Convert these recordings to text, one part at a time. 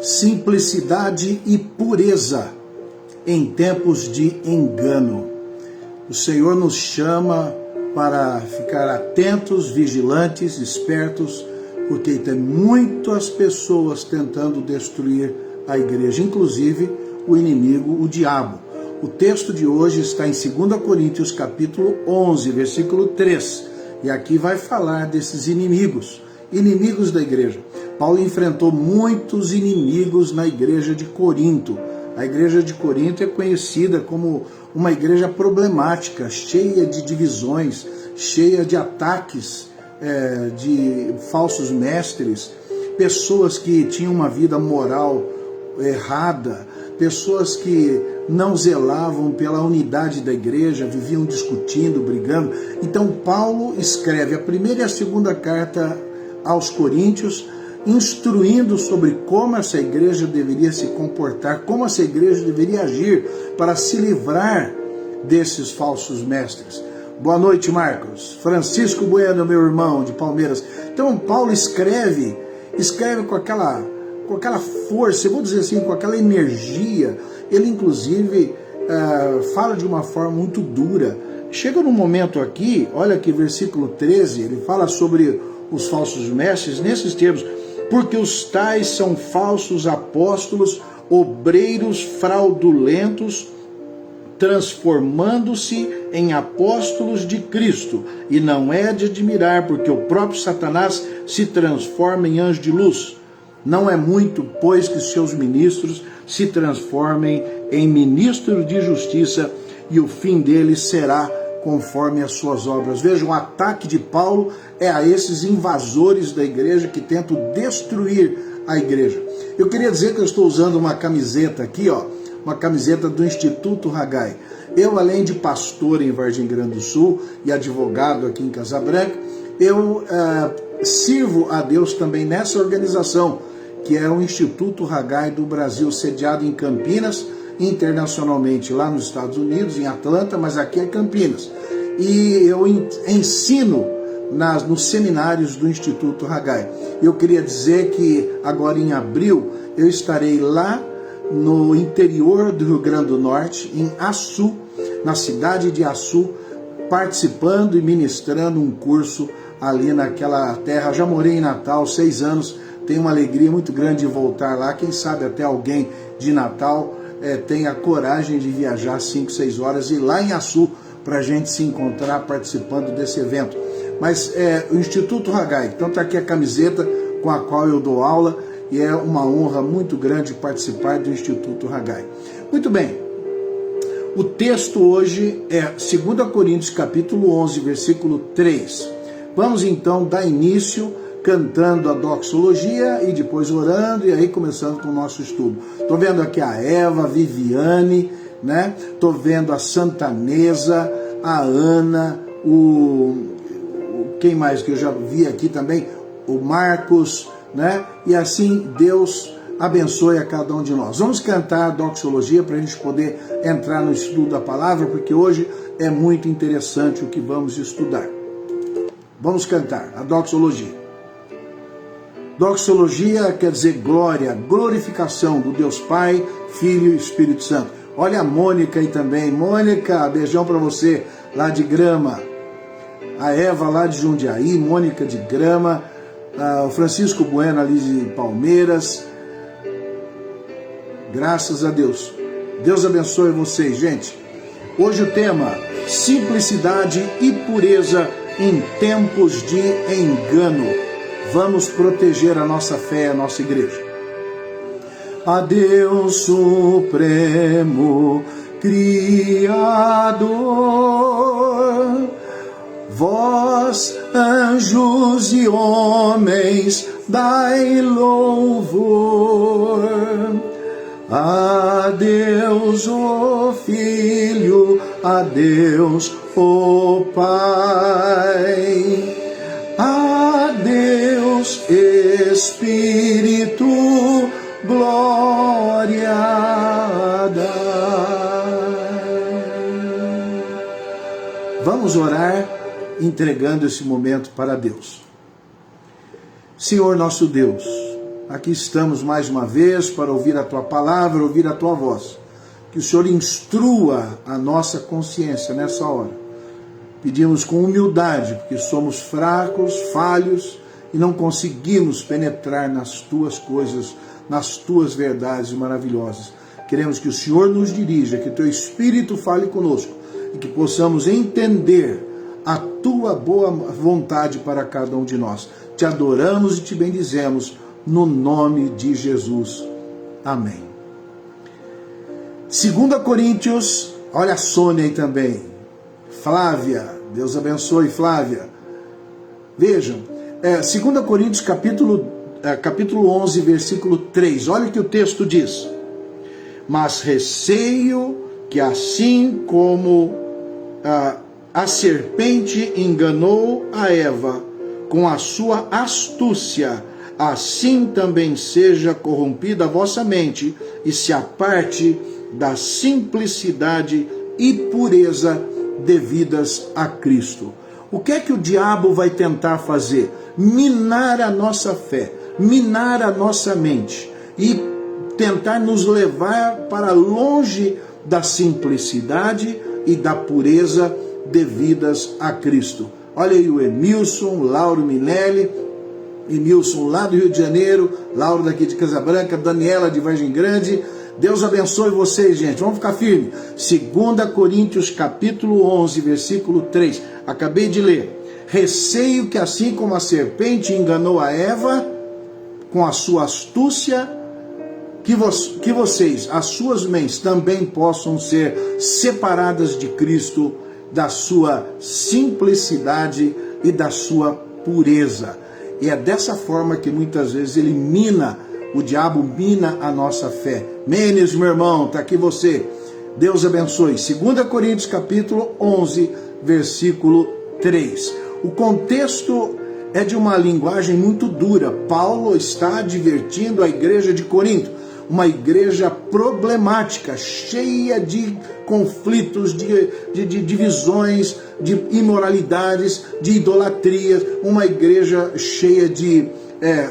simplicidade e pureza em tempos de engano. O Senhor nos chama para ficar atentos, vigilantes, espertos, porque tem muitas pessoas tentando destruir a igreja, inclusive o inimigo, o diabo. O texto de hoje está em 2 Coríntios capítulo 11, versículo 3. E aqui vai falar desses inimigos da igreja. Paulo enfrentou muitos inimigos na igreja de Corinto. A igreja de Corinto é conhecida como uma igreja problemática, cheia de divisões, cheia de ataques de falsos mestres, pessoas que tinham uma vida moral errada, pessoas que não zelavam pela unidade da igreja, viviam discutindo, brigando. Então Paulo escreve a primeira e a segunda carta aos Coríntios, instruindo sobre como essa igreja deveria se comportar, como essa igreja deveria agir para se livrar desses falsos mestres. Boa noite, Marcos. Francisco Bueno, meu irmão de Palmeiras. Então Paulo escreve com aquela força, eu vou dizer assim, com aquela energia. Ele inclusive fala de uma forma muito dura. Chega num momento aqui, olha aqui, versículo 13, ele fala sobre os falsos mestres nesses termos: porque os tais são falsos apóstolos, obreiros fraudulentos, transformando-se em apóstolos de Cristo. E não é de admirar, porque o próprio Satanás se transforma em anjo de luz. Não é muito, pois, que seus ministros se transformem em ministros de justiça, e o fim deles será conforme as suas obras. Veja, o ataque de Paulo é a esses invasores da igreja que tentam destruir a igreja. Eu queria dizer que eu estou usando uma camiseta aqui, uma camiseta do Instituto Haggai. Eu, além de pastor em Vargem Grande do Sul e advogado aqui em Casa Branca, eu sirvo a Deus também nessa organização, que é o Instituto Haggai do Brasil, sediado em Campinas, internacionalmente lá nos Estados Unidos, em Atlanta, mas aqui é Campinas. E eu ensino nos seminários do Instituto Haggai. Eu queria dizer que agora em abril eu estarei lá no interior do Rio Grande do Norte, em Açu, na cidade de Açu, participando e ministrando um curso ali naquela terra. Já morei em Natal 6 anos, tenho uma alegria muito grande de voltar lá. Quem sabe até alguém de Natal tenha coragem de viajar 5, 6 horas e ir lá em Açu para a gente se encontrar participando desse evento. Mas o Instituto Haggai, então está aqui a camiseta com a qual eu dou aula, e é uma honra muito grande participar do Instituto Haggai. Muito bem, o texto hoje é 2 Coríntios capítulo 11, versículo 3. Vamos então dar início cantando a doxologia e depois orando, e aí começando com o nosso estudo. Estou vendo aqui a Eva, a Viviane, né? Estou vendo a Santanesa, a Ana, quem mais que eu já vi aqui também? O Marcos, né? E assim Deus abençoe a cada um de nós. Vamos cantar a doxologia para a gente poder entrar no estudo da palavra, porque hoje é muito interessante o que vamos estudar. Vamos cantar a doxologia. Doxologia quer dizer glória, glorificação do Deus Pai, Filho e Espírito Santo. Olha a Mônica aí também. Mônica, beijão para você lá de Grama. A Eva lá de Jundiaí, Mônica de Grama, o Francisco Bueno ali de Palmeiras. Graças a Deus. Deus abençoe vocês, gente. Hoje o tema: simplicidade e pureza em tempos de engano. Vamos proteger a nossa fé, a nossa igreja. A Deus Supremo, Criador, vós, anjos e homens, dai louvor. A Deus, o Filho, a Deus, o Pai, a Deus, Espírito, glória dai. Vamos orar entregando esse momento para Deus. Senhor nosso Deus, aqui estamos mais uma vez para ouvir a Tua palavra, ouvir a Tua voz. Que o Senhor instrua a nossa consciência nessa hora. Pedimos com humildade, porque somos fracos, falhos e não conseguimos penetrar nas Tuas coisas, nas Tuas verdades maravilhosas. Queremos que o Senhor nos dirija, que Teu Espírito fale conosco e que possamos entender a Tua boa vontade para cada um de nós. Te adoramos e te bendizemos no nome de Jesus. Amém. 2 Coríntios, olha a Sônia aí também. Flávia, Deus abençoe Flávia. Vejam, 2 Coríntios capítulo 11, versículo 3. Olha o que o texto diz. Mas receio que assim como a serpente enganou a Eva com a sua astúcia, assim também seja corrompida a vossa mente e se aparte da simplicidade e pureza devidas a Cristo. O que é que o diabo vai tentar fazer? Minar a nossa fé, minar a nossa mente e tentar nos levar para longe da simplicidade e da pureza devidas a Cristo. Olha aí o Emilson, Lauro Minelli, Emilson lá do Rio de Janeiro, Lauro daqui de Casabranca, Daniela de Vargem Grande. Deus abençoe vocês, gente. Vamos ficar firmes. 2 Coríntios capítulo 11, versículo 3. Acabei de ler. Receio que assim como a serpente enganou a Eva com a sua astúcia, que vocês, as suas mentes, também possam ser separadas de Cristo, da sua simplicidade e da sua pureza. E é dessa forma que muitas vezes o diabo mina a nossa fé. Menes, meu irmão, está aqui você. Deus abençoe. 2 Coríntios capítulo 11, versículo 3. O contexto é de uma linguagem muito dura. Paulo está advertindo a igreja de Corinto, uma igreja problemática, cheia de conflitos, de divisões, de imoralidades, de idolatrias, uma igreja cheia de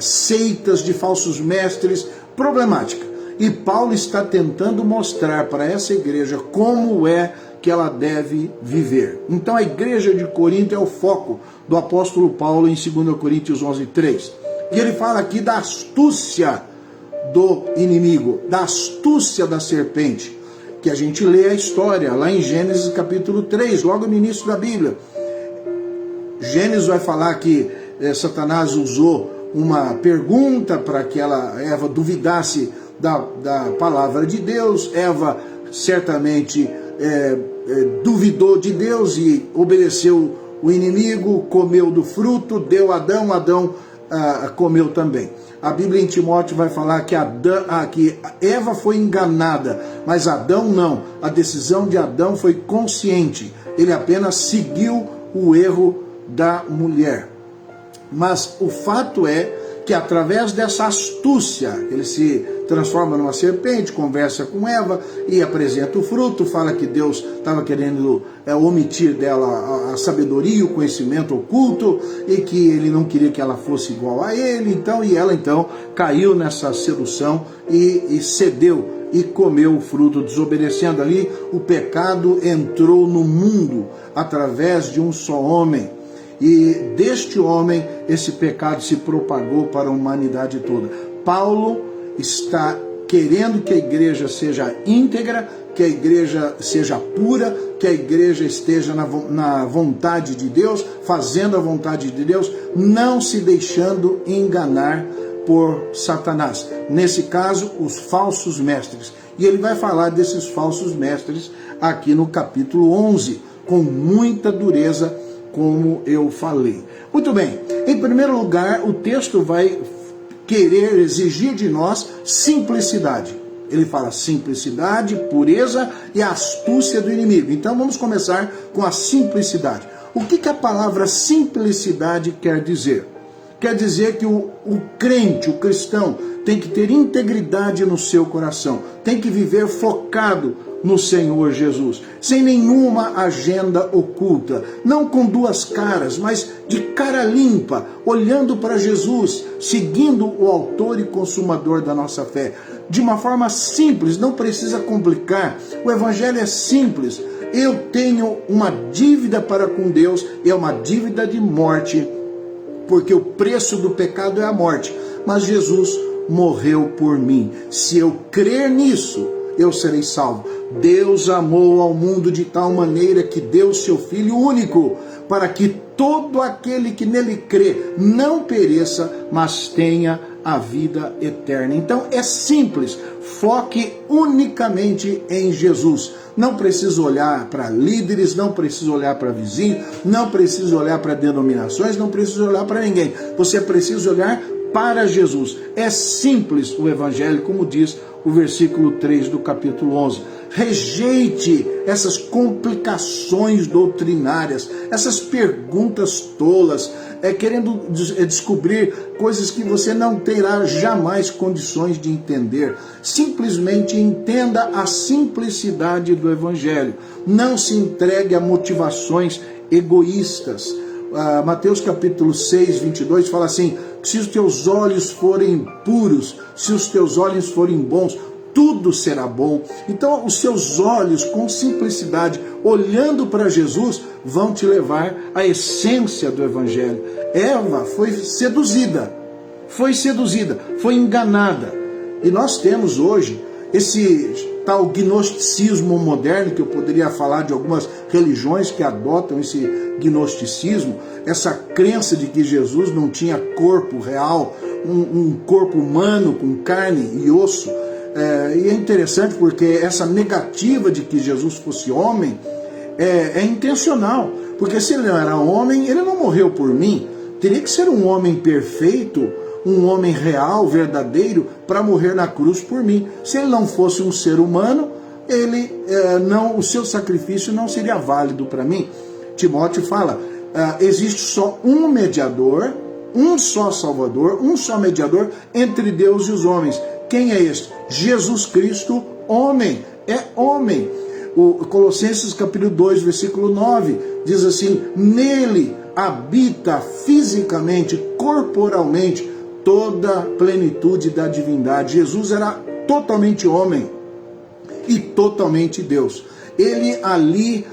seitas, de falsos mestres, problemática. E Paulo está tentando mostrar para essa igreja como é que ela deve viver. Então a igreja de Corinto é o foco do apóstolo Paulo em 2 Coríntios 11, 3. E ele fala aqui da astúcia do inimigo, da astúcia da serpente, que a gente lê a história lá em Gênesis capítulo 3, logo no início da Bíblia. Gênesis vai falar que Satanás usou uma pergunta para que Eva duvidasse da palavra de Deus. Eva certamente duvidou de Deus e obedeceu o inimigo, comeu do fruto, deu a Adão, Adão comeu também. A Bíblia em Timóteo vai falar que Eva foi enganada, mas Adão não. A decisão de Adão foi consciente. Ele apenas seguiu o erro da mulher. Mas o fato é que através dessa astúcia, ele se transforma numa serpente, conversa com Eva e apresenta o fruto, fala que Deus estava querendo omitir dela a sabedoria, o conhecimento oculto, e que ele não queria que ela fosse igual a ele, e ela caiu nessa sedução e cedeu e comeu o fruto, desobedecendo ali. O pecado entrou no mundo através de um só homem. E deste homem, esse pecado se propagou para a humanidade toda. Paulo está querendo que a igreja seja íntegra, que a igreja seja pura, que a igreja esteja na vontade de Deus, fazendo a vontade de Deus, não se deixando enganar por Satanás. Nesse caso, os falsos mestres. E ele vai falar desses falsos mestres aqui no capítulo 11, com muita dureza, como eu falei. Muito bem, em primeiro lugar, o texto vai querer exigir de nós simplicidade. Ele fala simplicidade, pureza e astúcia do inimigo. Então vamos começar com a simplicidade. O que a palavra simplicidade quer dizer? Quer dizer que o crente, o cristão, tem que ter integridade no seu coração, tem que viver focado no Senhor Jesus, sem nenhuma agenda oculta, não com duas caras, mas de cara limpa, olhando para Jesus, seguindo o autor e consumador da nossa fé, de uma forma simples, não precisa complicar. O evangelho é simples. Eu tenho uma dívida para com Deus, é uma dívida de morte, porque o preço do pecado é a morte, mas Jesus morreu por mim. Se eu crer nisso, eu serei salvo. Deus amou ao mundo de tal maneira que deu seu Filho único, para que todo aquele que nele crê não pereça, mas tenha a vida eterna. Então é simples, foque unicamente em Jesus. Não precisa olhar para líderes, não precisa olhar para vizinhos, não precisa olhar para denominações, não precisa olhar para ninguém. Você precisa olhar para Jesus. É simples o evangelho, como diz o versículo 3 do capítulo 11. Rejeite essas complicações doutrinárias, essas perguntas tolas, querendo descobrir coisas que você não terá jamais condições de entender. Simplesmente entenda a simplicidade do evangelho. Não se entregue a motivações egoístas. Mateus capítulo 6, 22 fala assim: se os teus olhos forem puros, se os teus olhos forem bons, tudo será bom. Então os seus olhos, com simplicidade, olhando para Jesus, vão te levar à essência do evangelho. Eva foi seduzida, foi enganada. E nós temos hoje esse tal gnosticismo moderno, que eu poderia falar de algumas religiões que adotam esse gnosticismo, essa crença de que Jesus não tinha corpo real, um corpo humano com carne e osso. E é interessante porque essa negativa de que Jesus fosse homem é intencional, porque se ele não era homem, ele não morreu por mim. Teria que ser um homem perfeito, um homem real, verdadeiro, para morrer na cruz por mim. Se ele não fosse um ser humano, o seu sacrifício não seria válido para mim. Timóteo fala, existe só um mediador, um só Salvador, um só mediador entre Deus e os homens. Quem é este? Jesus Cristo, homem. É homem. O Colossenses capítulo 2, versículo 9, diz assim: nele habita fisicamente, corporalmente, toda a plenitude da divindade. Jesus era totalmente homem e totalmente Deus. Ele ali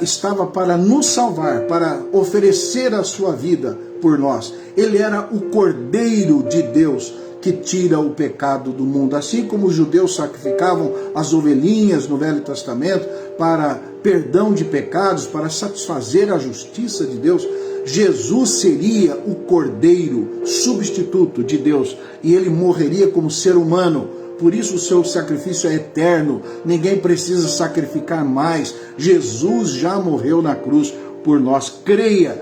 estava para nos salvar, para oferecer a sua vida por nós. Ele era o Cordeiro de Deus que tira o pecado do mundo. Assim como os judeus sacrificavam as ovelhinhas no Velho Testamento para perdão de pecados, para satisfazer a justiça de Deus, Jesus seria o Cordeiro substituto de Deus, e ele morreria como ser humano. Por isso o seu sacrifício é eterno. Ninguém precisa sacrificar mais. Jesus já morreu na cruz por nós. Creia,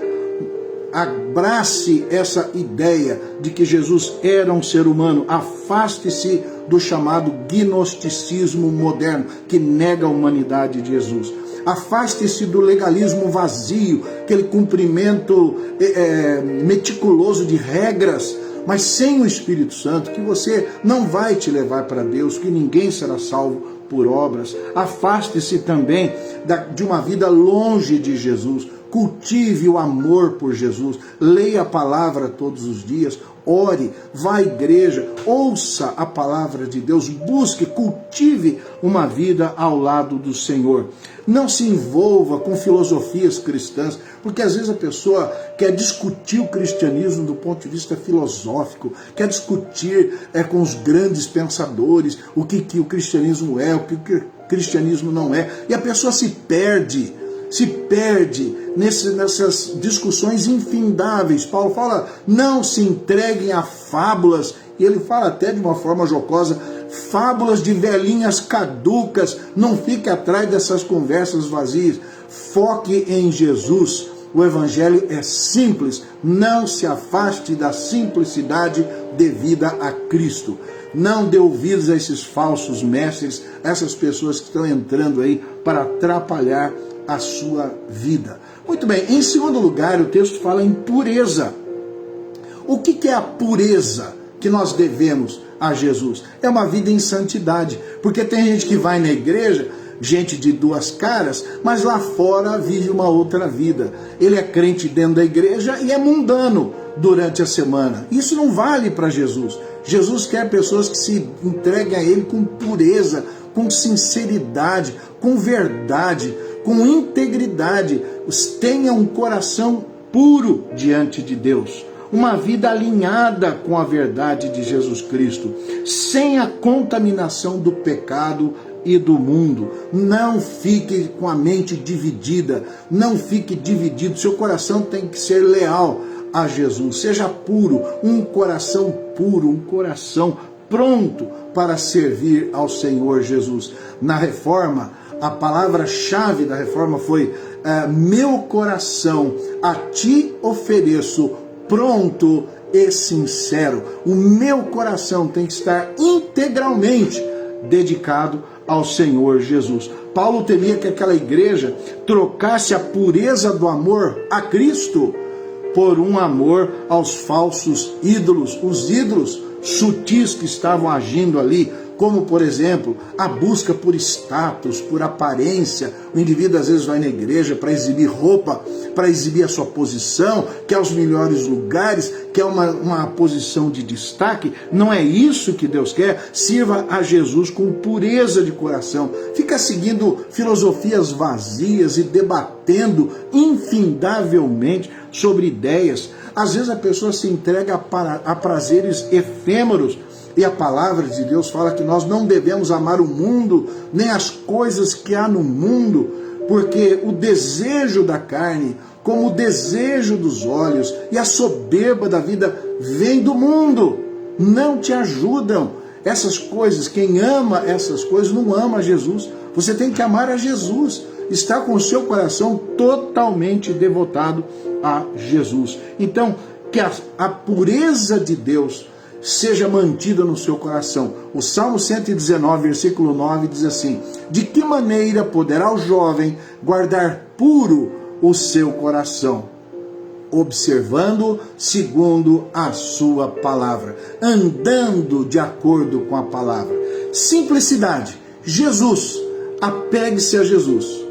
abrace essa ideia de que Jesus era um ser humano. Afaste-se do chamado gnosticismo moderno, que nega a humanidade de Jesus. Afaste-se do legalismo vazio, aquele cumprimento meticuloso de regras, mas sem o Espírito Santo, que você não vai te levar para Deus, que ninguém será salvo por obras. Afaste-se também de uma vida longe de Jesus. Cultive o amor por Jesus, leia a palavra todos os dias, ore, vá à igreja, ouça a palavra de Deus, busque, cultive uma vida ao lado do Senhor. Não se envolva com filosofias cristãs, porque às vezes a pessoa quer discutir o cristianismo do ponto de vista filosófico, quer discutir com os grandes pensadores o que o cristianismo é, o que o cristianismo não é, e a pessoa se perde nessas discussões infindáveis. Paulo fala, não se entreguem a fábulas, e ele fala até de uma forma jocosa, fábulas de velhinhas caducas. Não fique atrás dessas conversas vazias, foque em Jesus. O evangelho é simples, não se afaste da simplicidade devida a Cristo. Não dê ouvidos a esses falsos mestres, essas pessoas que estão entrando aí para atrapalhar a sua vida. Muito bem, em segundo lugar, o texto fala em pureza. O que é a pureza que nós devemos a Jesus? É uma vida em santidade, porque tem gente que vai na igreja gente de duas caras, mas lá fora vive uma outra vida. Ele é crente dentro da igreja e é mundano durante a semana. Isso não vale para Jesus. Jesus quer pessoas que se entreguem a Ele com pureza, com sinceridade, com verdade, com integridade. Tenha um coração puro diante de Deus. Uma vida alinhada com a verdade de Jesus Cristo, sem a contaminação do pecado e do mundo. Não fique com a mente dividida, não fique dividido. Seu coração tem que ser leal a Jesus. Seja puro, um coração puro, um coração pronto para servir ao Senhor Jesus. Na reforma, a palavra-chave da reforma foi meu coração a ti ofereço, pronto e sincero. O meu coração tem que estar integralmente dedicado ao Senhor Jesus. Paulo temia que aquela igreja trocasse a pureza do amor a Cristo por um amor aos falsos ídolos, os ídolos sutis que estavam agindo ali, como, por exemplo, a busca por status, por aparência. O indivíduo às vezes vai na igreja para exibir roupa, para exibir a sua posição, quer os melhores lugares, quer uma posição de destaque. Não é isso que Deus quer. Sirva a Jesus com pureza de coração. Fica seguindo filosofias vazias e debatendo infindavelmente sobre ideias. Às vezes a pessoa se entrega a prazeres efêmeros. E a palavra de Deus fala que nós não devemos amar o mundo, nem as coisas que há no mundo, porque o desejo da carne, como o desejo dos olhos e a soberba da vida, vem do mundo, não te ajudam. Essas coisas, quem ama essas coisas não ama Jesus. Você tem que amar a Jesus, está com o seu coração totalmente devotado a Jesus. Então, que a pureza de Deus seja mantida no seu coração. O Salmo 119, versículo 9 diz assim: de que maneira poderá o jovem guardar puro o seu coração? Observando segundo a sua palavra, andando de acordo com a palavra. Simplicidade, Jesus, apegue-se a Jesus.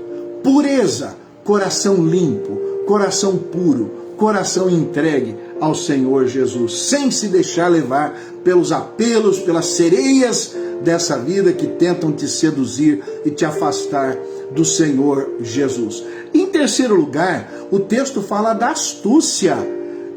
Pureza, coração limpo, coração puro, coração entregue ao Senhor Jesus, sem se deixar levar pelos apelos, pelas sereias dessa vida que tentam te seduzir e te afastar do Senhor Jesus. Em terceiro lugar, o texto fala da astúcia.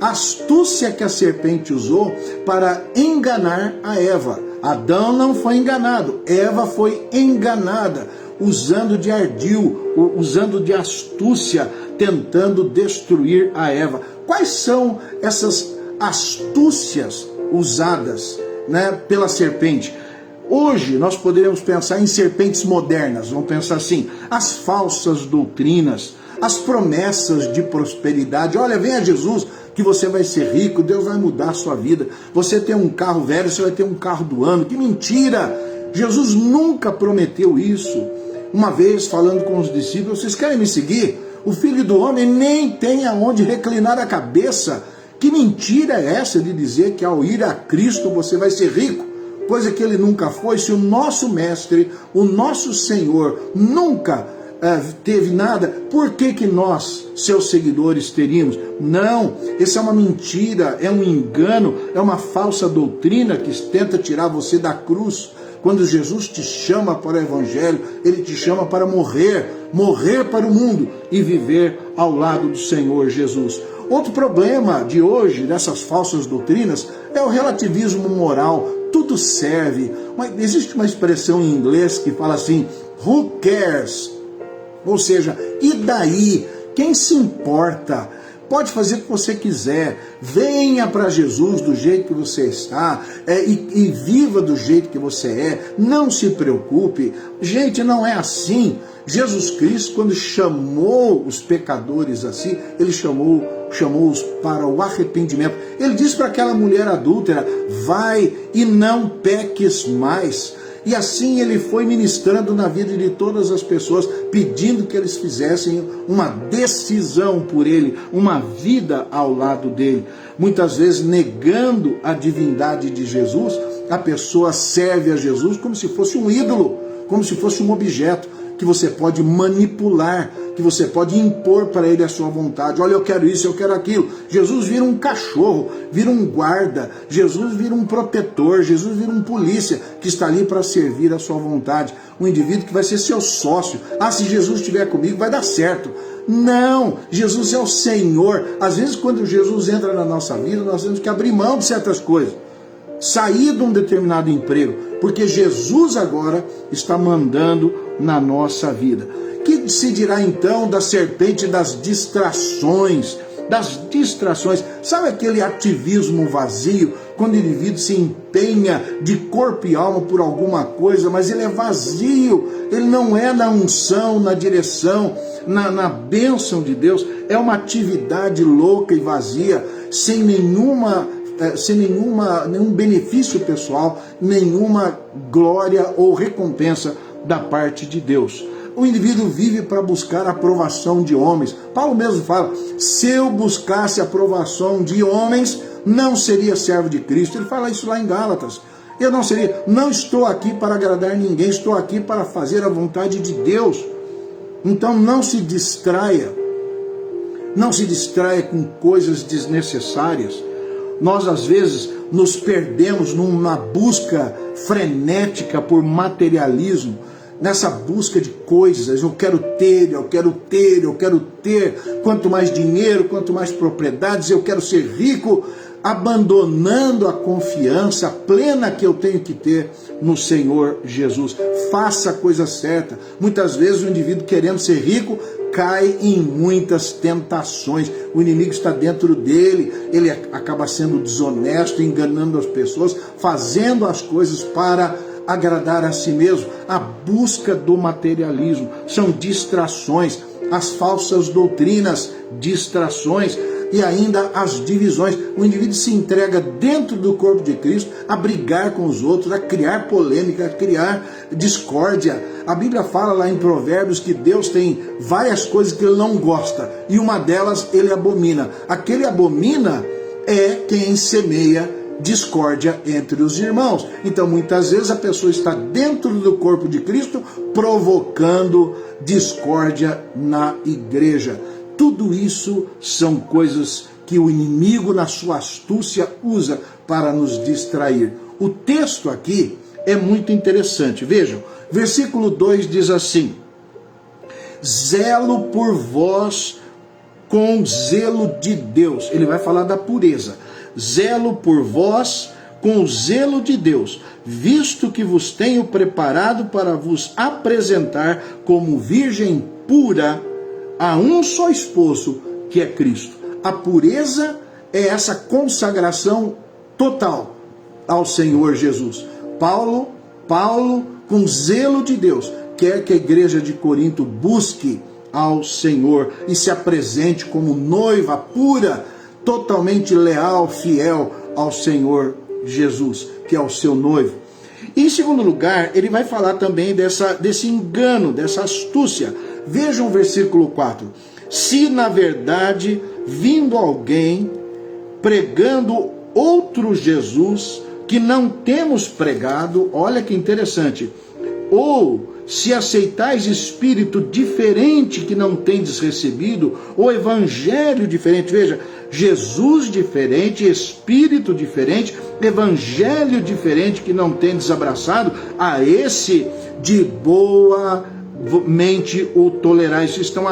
A astúcia que a serpente usou para enganar a Eva. Adão não foi enganado, Eva foi enganada, usando de ardil, usando de astúcia, tentando destruir a Eva. Quais são essas astúcias usadas, pela serpente? Hoje nós poderíamos pensar em serpentes modernas, vamos pensar assim, as falsas doutrinas, as promessas de prosperidade. Olha, venha Jesus que você vai ser rico, Deus vai mudar a sua vida. Você tem um carro velho, você vai ter um carro do ano. Que mentira! Jesus nunca prometeu isso. Uma vez, falando com os discípulos, vocês querem me seguir? O Filho do Homem nem tem aonde reclinar a cabeça. Que mentira é essa de dizer que ao ir a Cristo você vai ser rico? Coisa que ele nunca foi. Se o nosso Mestre, o nosso Senhor, nunca teve nada, por que nós, seus seguidores, teríamos? Não, isso é uma mentira, é um engano, é uma falsa doutrina que tenta tirar você da cruz. Quando Jesus te chama para o Evangelho, Ele te chama para morrer para o mundo e viver ao lado do Senhor Jesus. Outro problema de hoje, dessas falsas doutrinas, é o relativismo moral. Tudo serve. Mas existe uma expressão em inglês que fala assim, who cares? Ou seja, e daí? Quem se importa? Pode fazer o que você quiser, venha para Jesus do jeito que você está e viva do jeito que você é, não se preocupe. Gente, não é assim. Jesus Cristo, quando chamou os pecadores assim, ele chamou-os para o arrependimento. Ele disse para aquela mulher adúltera, vai e não peques mais. E assim ele foi ministrando na vida de todas as pessoas, pedindo que eles fizessem uma decisão por ele, uma vida ao lado dele. Muitas vezes, negando a divindade de Jesus, a pessoa serve a Jesus como se fosse um ídolo, como se fosse um objeto. que você pode manipular, que você pode impor para ele a sua vontade. Olha, eu quero isso, eu quero aquilo. Jesus vira um cachorro, vira um guarda, Jesus vira um protetor, Jesus vira um polícia que está ali para servir a sua vontade. Um indivíduo que vai ser seu sócio. Ah, se Jesus estiver comigo vai dar certo. Não, Jesus é o Senhor. Às vezes quando Jesus entra na nossa vida, nós temos que abrir mão de certas coisas, sair de um determinado emprego, porque Jesus agora está mandando na nossa vida. Que se dirá então da serpente das distrações? Sabe aquele ativismo vazio, quando o indivíduo se empenha de corpo e alma por alguma coisa, mas ele é vazio, ele não é na unção, na direção, na bênção de Deus, é uma atividade louca e vazia, sem nenhum benefício pessoal, nenhuma glória ou recompensa da parte de Deus. O indivíduo vive para buscar a aprovação de homens. Paulo mesmo fala, se eu buscasse a aprovação de homens, não seria servo de Cristo. Ele fala isso lá em Gálatas. Eu não estou aqui para agradar ninguém, estou aqui para fazer a vontade de Deus. Então não se distraia com coisas desnecessárias. Nós às vezes nos perdemos numa busca frenética por materialismo, nessa busca de coisas. Eu quero ter. Quanto mais dinheiro, quanto mais propriedades, eu quero ser rico, abandonando a confiança plena que eu tenho que ter no Senhor Jesus. Faça a coisa certa. Muitas vezes o indivíduo, querendo ser rico, cai em muitas tentações. O inimigo está dentro dele, ele acaba sendo desonesto, enganando as pessoas, fazendo as coisas para agradar a si mesmo. A busca do materialismo são distrações, as falsas doutrinas, distrações, e ainda as divisões. O indivíduo se entrega dentro do corpo de Cristo a brigar com os outros, a criar polêmica, a criar discórdia. A Bíblia fala lá em Provérbios que Deus tem várias coisas que ele não gosta, e uma delas ele abomina. Aquele abomina é quem semeia discórdia entre os irmãos. Então muitas vezes a pessoa está dentro do corpo de Cristo provocando discórdia na igreja. Tudo isso são coisas que o inimigo, na sua astúcia, usa para nos distrair. O texto aqui é muito interessante. Vejam, versículo 2 diz assim: zelo por vós com zelo de Deus. Ele vai falar da pureza. Zelo por vós com o zelo de Deus, visto que vos tenho preparado para vos apresentar como virgem pura a um só esposo, que é Cristo. A pureza é essa consagração total ao Senhor Jesus. Paulo, com zelo de Deus, quer que a igreja de Corinto busque ao Senhor e se apresente como noiva pura, totalmente leal, fiel ao Senhor Jesus, que é o seu noivo. E, em segundo lugar, ele vai falar também desse engano, dessa astúcia. Vejam o versículo 4. Se na verdade vindo alguém pregando outro Jesus que não temos pregado, olha que interessante, ou se aceitais espírito diferente que não tendes recebido, ou evangelho diferente, veja, Jesus diferente, espírito diferente, evangelho diferente que não tendes abraçado, a esse de boa mente o tolerais. Estão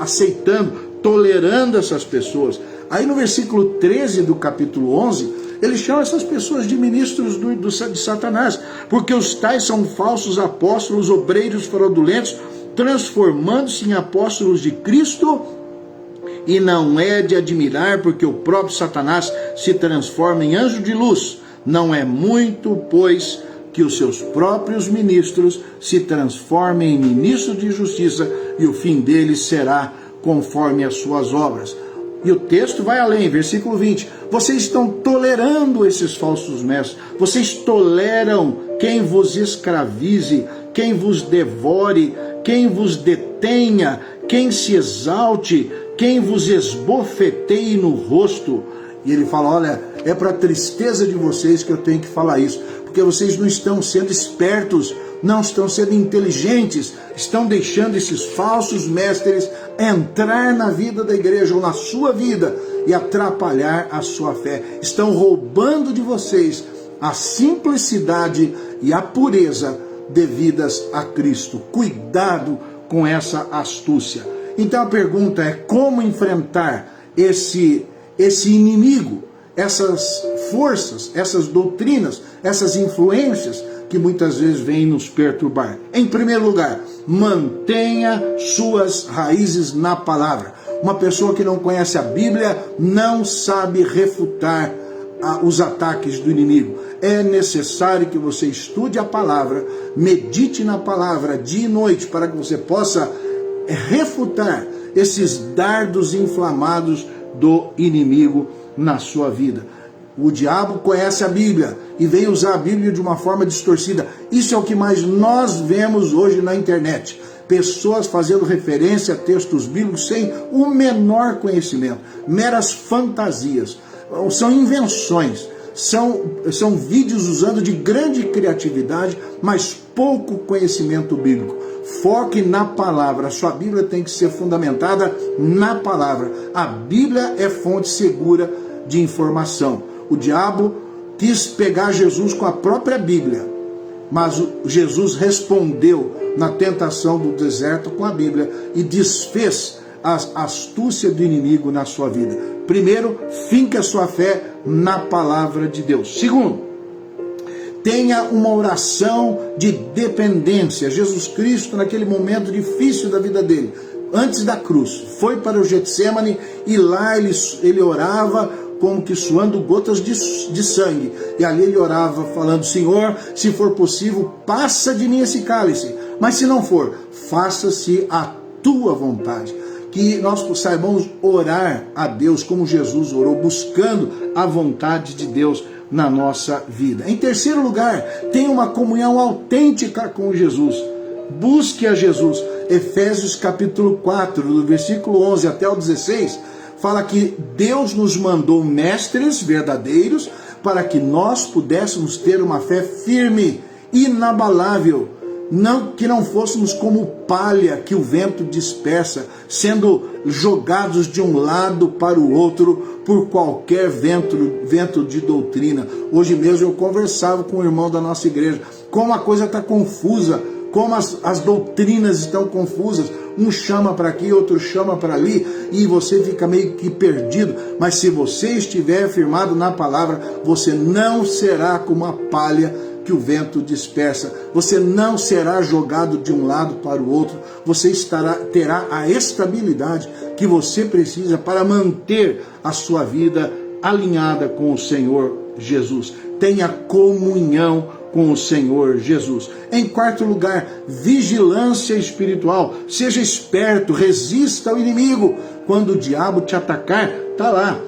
aceitando, tolerando essas pessoas. Aí no versículo 13 do capítulo 11, ele chama essas pessoas de ministros de Satanás, porque os tais são falsos apóstolos, obreiros fraudulentos, transformando-se em apóstolos de Cristo, e não é de admirar, porque o próprio Satanás se transforma em anjo de luz. Não é muito, pois, que os seus próprios ministros se transformem em ministros de justiça, e o fim deles será conforme as suas obras. E o texto vai além, versículo 20. Vocês estão tolerando esses falsos mestres. Vocês toleram quem vos escravize, quem vos devore, quem vos detenha, quem se exalte, quem vos esbofeteie no rosto. E ele fala, olha, é para a tristeza de vocês que eu tenho que falar isso, porque vocês não estão sendo espertos não estão sendo inteligentes, estão deixando esses falsos mestres entrar na vida da igreja ou na sua vida e atrapalhar a sua fé. Estão roubando de vocês a simplicidade e a pureza devidas a Cristo. Cuidado com essa astúcia. Então a pergunta é: como enfrentar esse inimigo, essas forças, essas doutrinas, essas influências que muitas vezes vêm nos perturbar? Em primeiro lugar, mantenha suas raízes na palavra. Uma pessoa que não conhece a Bíblia não sabe refutar os ataques do inimigo. É necessário que você estude a palavra, medite na palavra dia e noite, para que você possa refutar esses dardos inflamados do inimigo na sua vida. O diabo conhece a Bíblia e vem usar a Bíblia de uma forma distorcida. Isso é o que mais nós vemos hoje na internet. Pessoas fazendo referência a textos bíblicos sem o menor conhecimento. Meras fantasias. São invenções. São vídeos usando de grande criatividade, mas pouco conhecimento bíblico. Foque na palavra. A sua Bíblia tem que ser fundamentada na palavra. A Bíblia é fonte segura de informação. O diabo quis pegar Jesus com a própria Bíblia, mas Jesus respondeu na tentação do deserto com a Bíblia e desfez a astúcia do inimigo na sua vida. Primeiro, finque a sua fé na palavra de Deus. Segundo, tenha uma oração de dependência. Jesus Cristo, naquele momento difícil da vida dele, antes da cruz, foi para o Getsemane e lá ele orava como que suando gotas de sangue. E ali ele orava falando: Senhor, se for possível, passa de mim esse cálice. Mas se não for, faça-se a tua vontade. Que nós saibamos orar a Deus como Jesus orou, buscando a vontade de Deus na nossa vida. Em terceiro lugar, tenha uma comunhão autêntica com Jesus. Busque a Jesus. Efésios capítulo 4, do versículo 11 até o 16, fala que Deus nos mandou mestres verdadeiros para que nós pudéssemos ter uma fé firme, inabalável, que não fôssemos como palha que o vento dispersa, sendo jogados de um lado para o outro por qualquer vento de doutrina. Hoje mesmo eu conversava com um irmão da nossa igreja, como a coisa está confusa, como as doutrinas estão confusas. Um chama para aqui, outro chama para ali, e você fica meio que perdido. Mas se você estiver firmado na palavra, você não será como a palha que o vento dispersa. Você não será jogado de um lado para o outro. Você terá a estabilidade que você precisa para manter a sua vida alinhada com o Senhor Jesus. Tenha comunhão com o Senhor Jesus. Em quarto lugar, vigilância espiritual. Seja esperto, resista ao inimigo. Quando o diabo te atacar, está lá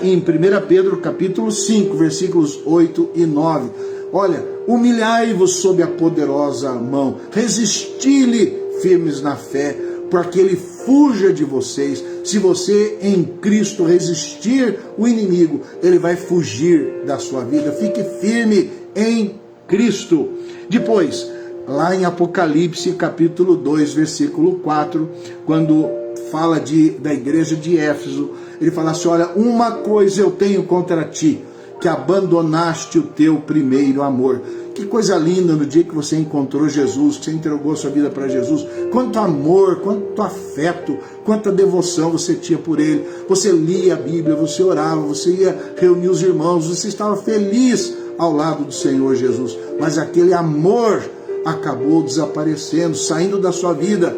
em 1 Pedro capítulo 5, versículos 8 e 9. Olha, humilhai-vos sob a poderosa mão, resisti-lhe firmes na fé, para que ele fuja de vocês. Se você em Cristo resistir o inimigo, ele vai fugir da sua vida. Fique firme em Cristo. Depois, lá em Apocalipse capítulo 2, versículo 4, quando fala da igreja de Éfeso, ele fala assim: olha, uma coisa eu tenho contra ti, que abandonaste o teu primeiro amor. Que coisa linda no dia que você encontrou Jesus, que você entregou a sua vida para Jesus. Quanto amor, quanto afeto, quanta devoção você tinha por ele. Você lia a Bíblia, você orava, você ia reunir os irmãos, você estava feliz ao lado do Senhor Jesus. Mas aquele amor acabou desaparecendo, saindo da sua vida.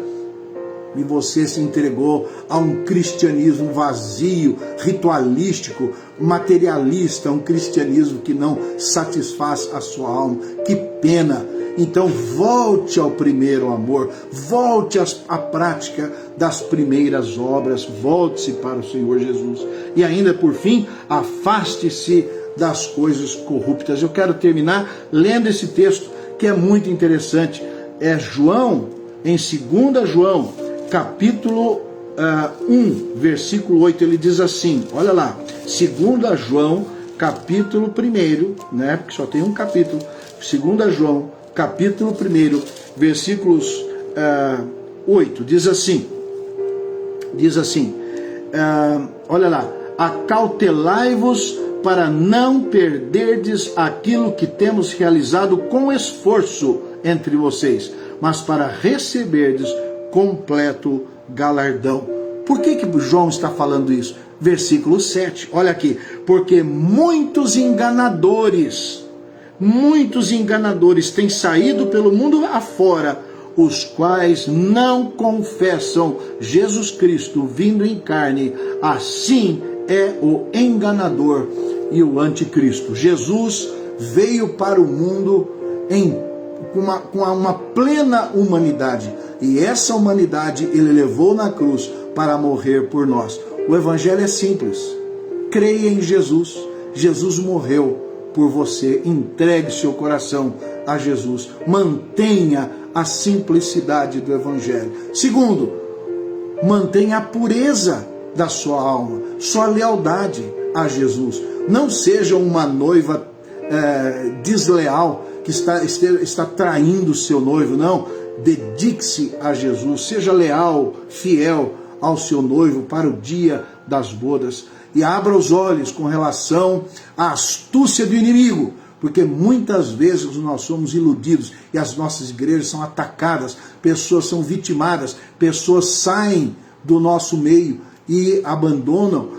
E você se entregou a um cristianismo vazio, ritualístico, materialista, um cristianismo que não satisfaz a sua alma. Que pena! Então volte ao primeiro amor, volte à prática das primeiras obras, volte-se para o Senhor Jesus. E ainda por fim, afaste-se das coisas corruptas. Eu quero terminar lendo esse texto que é muito interessante. É João, em 2 João, capítulo 1, versículo 8, ele diz assim, olha lá, 2 João, capítulo 1, né, porque só tem um capítulo, 2 João, capítulo 1, versículos 8, diz assim, olha lá, acautelai-vos para não perderdes aquilo que temos realizado com esforço entre vocês, mas para receberdes completo galardão. Por que João está falando isso? Versículo 7, olha aqui, porque muitos enganadores têm saído pelo mundo afora, os quais não confessam Jesus Cristo vindo em carne. Assim é o enganador e o anticristo. Jesus veio para o mundo com uma plena humanidade, e essa humanidade ele levou na cruz para morrer por nós. O evangelho é simples: creia em Jesus. Jesus morreu por você. Entregue seu coração a Jesus. Mantenha a simplicidade do evangelho. Segundo, mantenha a pureza da sua alma, sua lealdade a Jesus. Não seja uma noiva desleal que está traindo o seu noivo. Não, dedique-se a Jesus, seja leal, fiel ao seu noivo para o dia das bodas, e abra os olhos com relação à astúcia do inimigo, porque muitas vezes nós somos iludidos e as nossas igrejas são atacadas, pessoas são vitimadas, pessoas saem do nosso meio e abandonam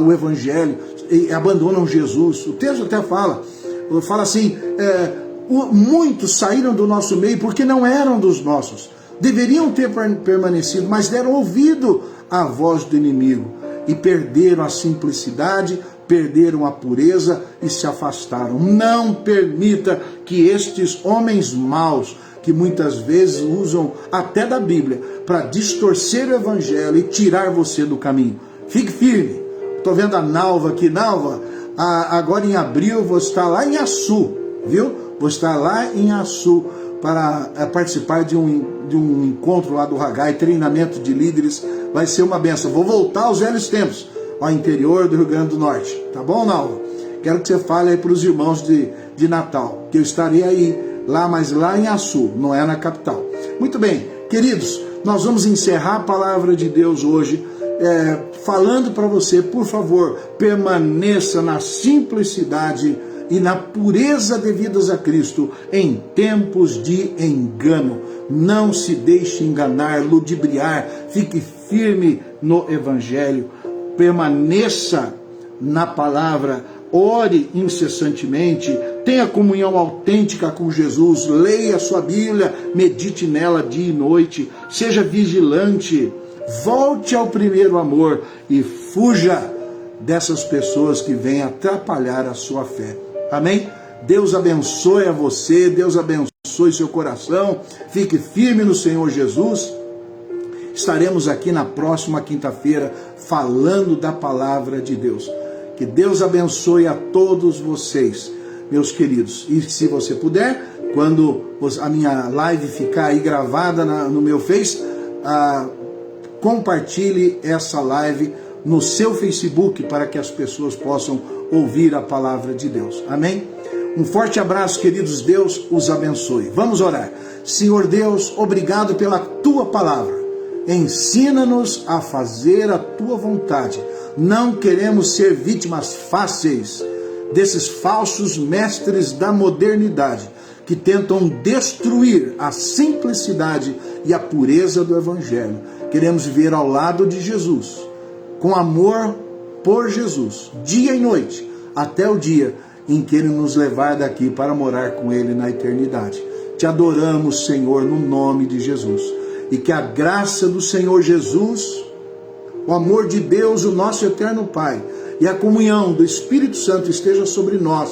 o evangelho, e abandonam Jesus. O texto até fala assim, muitos saíram do nosso meio porque não eram dos nossos, deveriam ter permanecido, mas deram ouvido à voz do inimigo e perderam a simplicidade, perderam a pureza e se afastaram. Não permita que estes homens maus, que muitas vezes usam até da Bíblia para distorcer o evangelho e tirar você do caminho. Fique firme. Estou vendo a Nalva aqui. Nalva, agora em abril vou estar lá em Açu, viu? Vou estar lá em Açu para participar de um encontro lá do Haggai, treinamento de líderes. Vai ser uma benção. Vou voltar aos velhos tempos, ao interior do Rio Grande do Norte. Tá bom, Nalva? Quero que você fale aí para os irmãos de Natal, que eu estarei aí, mas lá em Açu, não é na capital. Muito bem, queridos, nós vamos encerrar a palavra de Deus hoje, falando para você, por favor, permaneça na simplicidade e na pureza devidas a Cristo em tempos de engano. Não se deixe enganar, ludibriar, fique firme no evangelho, permaneça na palavra, ore incessantemente, tenha comunhão autêntica com Jesus, leia a sua Bíblia, medite nela dia e noite, seja vigilante, volte ao primeiro amor e fuja dessas pessoas que vêm atrapalhar a sua fé. Amém? Deus abençoe a você, Deus abençoe seu coração, fique firme no Senhor Jesus. Estaremos aqui na próxima quinta-feira falando da palavra de Deus. Que Deus abençoe a todos vocês, meus queridos. E se você puder, quando a minha live ficar aí gravada no meu Face, compartilhe essa live no seu Facebook para que as pessoas possam ouvir a palavra de Deus. Amém? Um forte abraço, queridos. Deus os abençoe. Vamos orar. Senhor Deus, obrigado pela tua palavra. Ensina-nos a fazer a tua vontade. Não queremos ser vítimas fáceis desses falsos mestres da modernidade que tentam destruir a simplicidade e a pureza do evangelho. Queremos viver ao lado de Jesus, com amor por Jesus, dia e noite, até o dia em que Ele nos levar daqui para morar com Ele na eternidade. Te adoramos, Senhor, no nome de Jesus. E que a graça do Senhor Jesus, o amor de Deus, o nosso eterno Pai, e a comunhão do Espírito Santo esteja sobre nós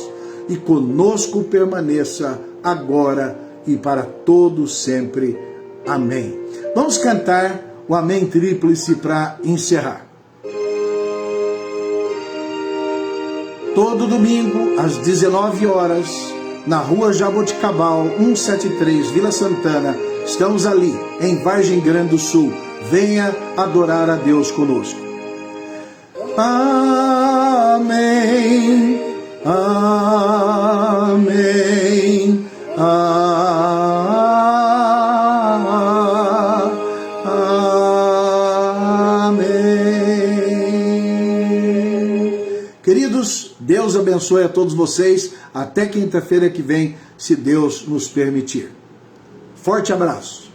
e conosco permaneça agora e para todos sempre. Amém. Vamos cantar o Amém Tríplice para encerrar. Todo domingo, às 19 horas, na rua Jaboticabal, 173, Vila Santana, estamos ali, em Vargem Grande do Sul. Venha adorar a Deus conosco. Amém, amém, amém. Queridos, Deus abençoe a todos vocês. Até quinta-feira que vem, se Deus nos permitir. Forte abraço.